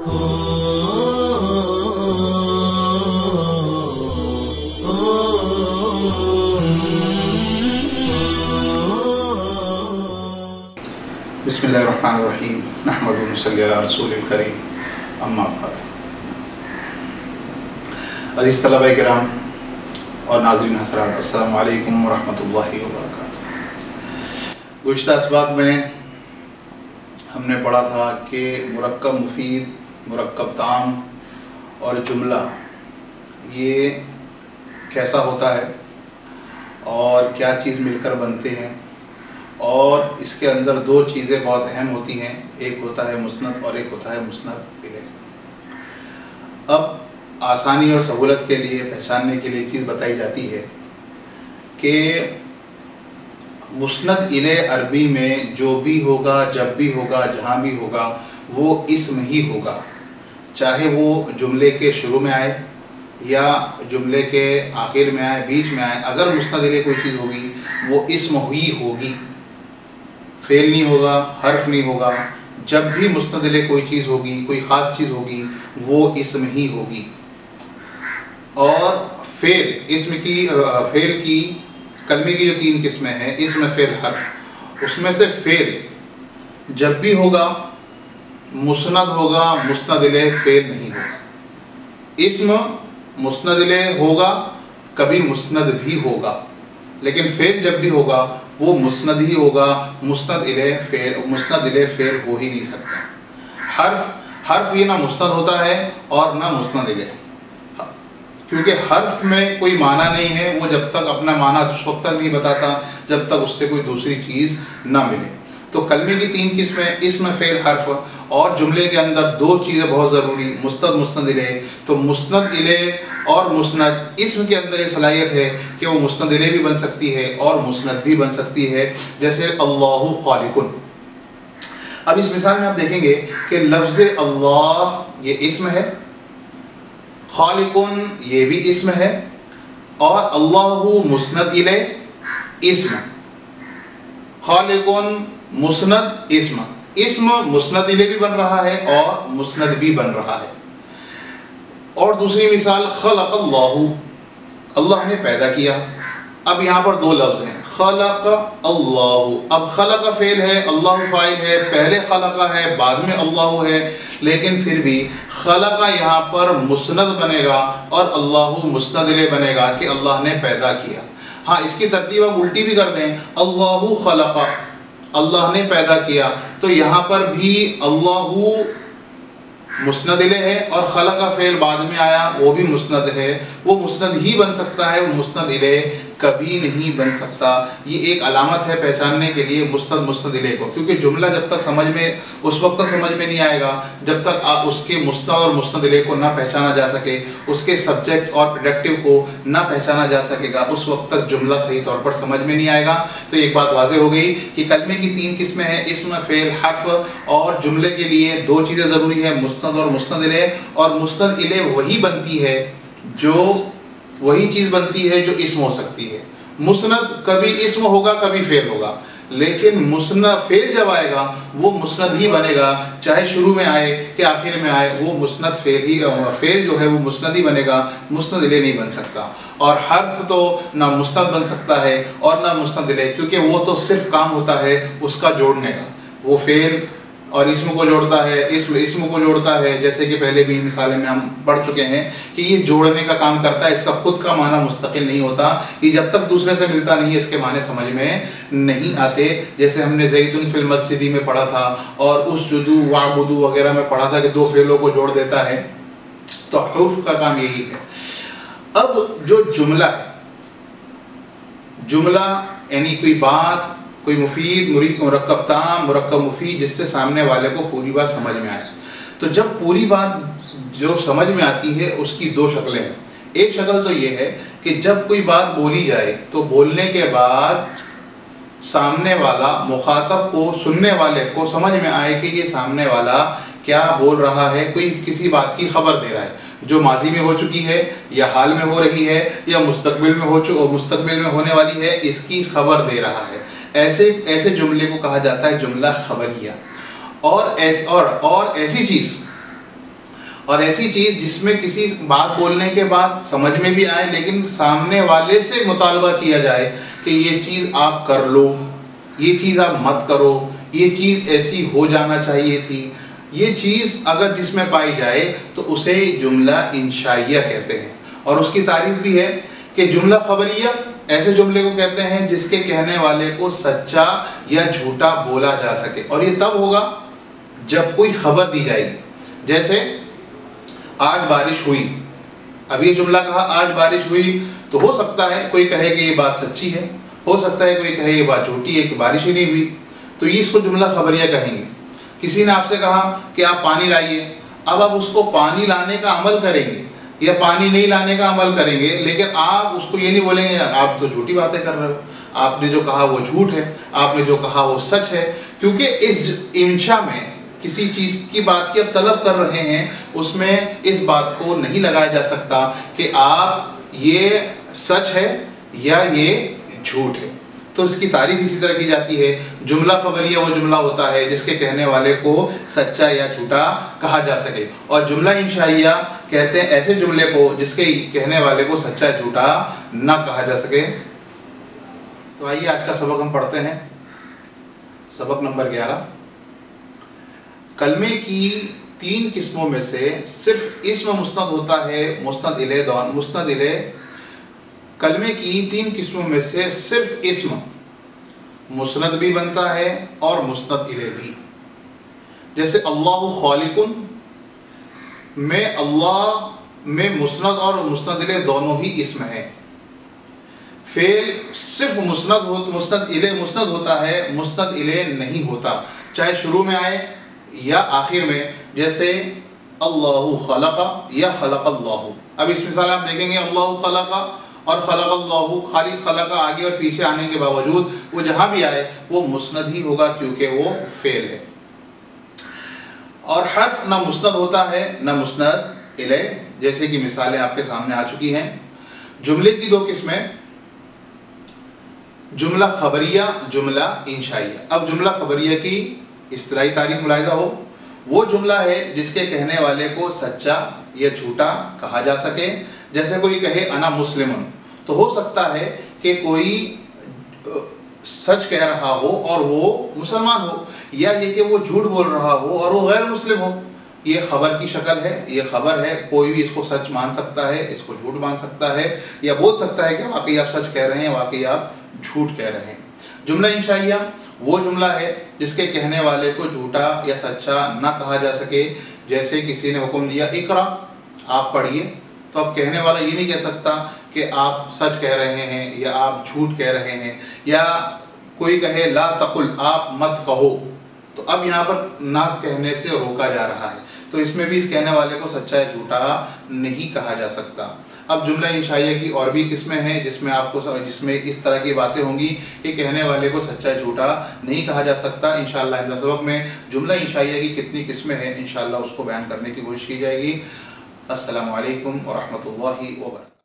بسم اللہ الرحمن الرحیم نحمد و نصلی علی رسول الکریم اما بعد۔ عزیز طلبہ کرام اور ناظرین حضرات، السلام علیکم ورحمۃ اللہ وبرکاتہ۔ گزشتہ اسباق میں ہم نے پڑھا تھا کہ مرکب مفید، مرکب تام اور جملہ یہ کیسا ہوتا ہے اور کیا چیز مل کر بنتے ہیں، اور اس کے اندر دو چیزیں بہت اہم ہوتی ہیں، ایک ہوتا ہے مسند اور ایک ہوتا ہے مسند الیہ۔ اب آسانی اور سہولت کے لیے پہچاننے کے لیے ایک چیز بتائی جاتی ہے کہ مسند الیہ عربی میں جو بھی ہوگا، جب بھی ہوگا، جہاں بھی ہوگا، وہ اسم ہی ہوگا، چاہے وہ جملے کے شروع میں آئے یا جملے کے آخر میں آئے، بیچ میں آئے۔ اگر مسند الیہ کوئی چیز ہوگی وہ اسم ہی ہوگی، فعل نہیں ہوگا، حرف نہیں ہوگا۔ جب بھی مسند الیہ کوئی چیز ہوگی، کوئی خاص چیز ہوگی، وہ اسم ہی ہوگی۔ اور فعل، فعل کی کلمے کی جو تین قسمیں ہیں، اسم، فعل، حرف، اس میں سے فعل جب بھی ہوگا مسند ہوگا، مسند الیہ فعل نہیں ہوگا۔ اسم مسند الیہ ہوگا، کبھی مسند بھی ہوگا، لیکن فعل جب بھی ہوگا وہ مسند ہی ہوگا، مسند الیہ فعل ہو ہی نہیں سکتا۔ حرف یہ نہ مسند ہوتا ہے اور نہ مسند الیہ، کیونکہ حرف میں کوئی معنی نہیں ہے، وہ جب تک اپنا معنی اس وقت تک نہیں بتاتا جب تک اس سے کوئی دوسری چیز نہ ملے۔ تو کلمے کی تین قسمیں، اسم، فعل، حرف، اور جملے کے اندر دو چیزیں بہت ضروری، مسند، مسند الیہ۔ تو مسند الیہ اور مسند، اسم کے اندر یہ صلاحیت ہے کہ وہ مسند الیہ بھی بن سکتی ہے اور مسند بھی بن سکتی ہے، جیسے اللہ خالق۔ اب اس مثال میں آپ دیکھیں گے کہ لفظ اللہ یہ اسم ہے، خالق یہ بھی اسم ہے، اور اللہ مسند الیہ اسم، خالق مسند اسم۔ اسم مسند الیہ بھی بن رہا ہے اور مسند بھی بن رہا ہے۔ اور دوسری مثال خلق اللہ، اللہ نے پیدا کیا۔ اب یہاں پر دو لفظ ہیں، خلق اللہ۔ اب خلق فعل ہے، اللہ فاعل ہے، پہلے خلق ہے بعد میں اللہ ہے، لیکن پھر بھی خلق یہاں پر مسند بنے گا اور اللہ مسند الیہ بنے گا کہ اللہ نے پیدا کیا۔ ہاں، اس کی ترتیب آپ الٹی بھی کر دیں، اللہ خلق، اللہ نے پیدا کیا، تو یہاں پر بھی اللہ مسند الیہ ہے اور خلق کا فعل بعد میں آیا، وہ بھی مسند ہے، وہ مسند ہی بن سکتا ہے، وہ مسند الیہ کبھی نہیں بن سکتا۔ یہ ایک علامت ہے پہچاننے کے لیے مسند الیہ کو، کیونکہ جملہ جب تک اس وقت تک سمجھ میں نہیں آئے گا جب تک آپ اس کے مسند اور مسند الیہ کو نہ پہچانا جا سکے، اس کے سبجیکٹ اور پریڈکٹیو کو نہ پہچانا جا سکے گا، اس وقت تک جملہ صحیح طور پر سمجھ میں نہیں آئے گا۔ تو ایک بات واضح ہو گئی کہ کلمے کی تین قسمیں ہیں، اسم، فعل، حرف، اور جملے کے لیے دو چیزیں ضروری ہیں، مسند اور مسند الیہ۔ اور مسند الیہ وہی چیز بنتی ہے جو اسم ہو سکتی ہے۔ مسند کبھی اسم ہوگا، کبھی فعل ہوگا، لیکن مسند فعل جب آئے گا وہ مسند ہی بنے گا، چاہے شروع میں آئے کہ آخر میں آئے، وہ مسند فعل جو ہے وہ مسند ہی بنے گا، مسند الیہ نہیں بن سکتا۔ اور حرف تو نہ مسند بن سکتا ہے اور نہ مسند الیہ، کیونکہ وہ تو صرف کام ہوتا ہے اس کا جوڑنے کا، وہ فعل اور اسم کو جوڑتا ہے، اسم کو جوڑتا ہے، جیسے کہ پہلے بھی مثالیں میں ہم پڑھ چکے ہیں کہ یہ جوڑنے کا کام کرتا ہے، اس کا خود کا معنی مستقل نہیں ہوتا، یہ جب تک دوسرے سے ملتا نہیں اس کے معنی سمجھ میں نہیں آتے۔ جیسے ہم نے زید فی المسجد میں پڑھا تھا اور اسجدوا واعبدوا وغیرہ میں پڑھا تھا کہ دو فعلوں کو جوڑ دیتا ہے، تو حروف کا کام یہی ہے۔ اب جو جملہ ہے، جملہ یعنی کوئی بات، کوئی مفید، مرکب تام، مرکب مفید، جس سے سامنے والے کو پوری بات سمجھ میں آئے۔ تو جب پوری بات جو سمجھ میں آتی ہے اس کی دو شکلیں ہیں۔ ایک شکل تو یہ ہے کہ جب کوئی بات بولی جائے تو بولنے کے بعد سامنے والا مخاطب کو، سننے والے کو سمجھ میں آئے کہ یہ سامنے والا کیا بول رہا ہے، کوئی کسی بات کی خبر دے رہا ہے جو ماضی میں ہو چکی ہے یا حال میں ہو رہی ہے یا مستقبل میں ہونے والی ہے، اس کی خبر دے رہا ہے۔ ایسے جملے کو کہا جاتا ہے جملہ خبریہ۔ اور ایسی چیز اور ایسی چیز جس میں کسی بات بولنے کے بعد سمجھ میں بھی آئے لیکن سامنے والے سے مطالبہ کیا جائے کہ یہ چیز آپ کر لو، یہ چیز آپ مت کرو، یہ چیز ایسی ہو جانا چاہیے تھی، یہ چیز اگر جس میں پائی جائے تو اسے جملہ انشائیہ کہتے ہیں۔ اور اس کی تعریف بھی ہے کہ جملہ خبریہ ایسے جملے کو کہتے ہیں جس کے کہنے والے کو سچا یا جھوٹا بولا جا سکے، اور یہ تب ہوگا جب کوئی خبر دی جائے گی۔ جیسے آج بارش ہوئی، اب یہ جملہ کہا آج بارش ہوئی، تو ہو سکتا ہے کوئی کہے کہ یہ بات سچی ہے، ہو سکتا ہے کوئی کہے یہ بات جھوٹی ہے کہ بارش ہی نہیں ہوئی، تو یہ اس کو جملہ خبریہ کہیں گے۔ کسی نے آپ سے کہا کہ آپ پانی لائیے، اب آپ اس کو پانی لانے کا عمل کریں گے یا پانی نہیں لانے کا عمل کریں گے، لیکن آپ اس کو یہ نہیں بولیں گے آپ تو جھوٹی باتیں کر رہے ہو، آپ نے جو کہا وہ جھوٹ ہے، آپ نے جو کہا وہ سچ ہے، کیونکہ اس انشاء میں کسی چیز کی بات کی آپ طلب کر رہے ہیں، اس میں اس بات کو نہیں لگایا جا سکتا کہ آپ یہ سچ ہے یا یہ جھوٹ ہے۔ تو اس کی تعریف اسی طرح کی جاتی ہے۔ جملہ خبریہ وہ جملہ ہوتا ہے جس کے کہنے والے کو سچا یا جھوٹا کہا جا سکے، اور جملہ انشائیہ کہتے ہیں ایسے جملے کو جس کے کہنے والے کو سچا جھوٹا نہ کہا جا سکے۔ تو آئیے آج کا سبق ہم پڑھتے ہیں، سبق نمبر 11۔ کلمے کی 3 قسموں میں سے صرف اسم مسند ہوتا ہے مسند الیہ۔ کلمے کی 3 قسموں میں سے صرف اسم مسند بھی بنتا ہے اور مسند الیہ بھی۔ جیسے اللہ خالق میں اللہ میں مسند اور مسند الیہ دونوں ہی اسم ہیں۔ فعل صرف مسند الیہ مسند ہوتا ہے، مسند الیہ نہیں ہوتا، چاہے شروع میں آئے یا آخر میں، جیسے اللہ خلق یا خلق اللہ۔ اب اس مثال آپ دیکھیں گے اللہ خلق اور خلق اللہ، خالق خلق آگے اور پیچھے آنے کے باوجود وہ جہاں بھی آئے وہ مسند ہی ہوگا کیونکہ وہ فعل ہے۔ اور حرف نہ مسند ہوتا ہے نہ مسند الیہ، جیسے کہ مثالیں آپ کے سامنے آ چکی ہیں۔ جملے کی 2 قسمیں، جملہ خبریہ، جملہ انشائیہ۔ اب جملہ خبریہ کی اصطلاحی تعریف ملاحظہ ہو، وہ جملہ ہے جس کے کہنے والے کو سچا یا جھوٹا کہا جا سکے۔ جیسے کوئی کہے انا مسلم، تو ہو سکتا ہے کہ کوئی سچ کہہ رہا ہو اور وہ مسلمان ہو، یا یہ کہ وہ جھوٹ بول رہا ہو اور وہ غیر مسلم ہو۔ یہ خبر کی شکل ہے، یہ خبر ہے، کوئی بھی اس کو سچ مان سکتا ہے، اس کو جھوٹ مان سکتا ہے، یا بول سکتا ہے کہ واقعی آپ سچ کہہ رہے ہیں، واقعی آپ جھوٹ کہہ رہے ہیں۔ جملہ انشائیہ وہ جملہ ہے جس کے کہنے والے کو جھوٹا یا سچا نہ کہا جا سکے۔ جیسے کسی نے حکم دیا اقرا، آپ پڑھیے، تو اب کہنے والا یہ نہیں کہہ سکتا کہ آپ سچ کہہ رہے ہیں یا آپ جھوٹ کہہ رہے ہیں، یا کوئی کہے لا تقل، آپ مت کہو، تو اب یہاں پر نہ کہنے سے روکا جا رہا ہے، تو اس میں بھی اس کہنے والے کو سچا یا جھوٹا نہیں کہا جا سکتا۔ اب جملہ انشائیہ کی اور بھی قسمیں ہیں جس میں اس طرح کی باتیں ہوں گی کہ کہنے والے کو سچا جھوٹا نہیں کہا جا سکتا۔ انشاءاللہ آئندہ سبق میں جملہ انشائیہ کی کتنی قسمیں ہیں انشاءاللہ اس کو بیان کرنے کی کوشش کی جائے گی۔ السلام علیکم ورحمۃ اللہ وبرکاتہ۔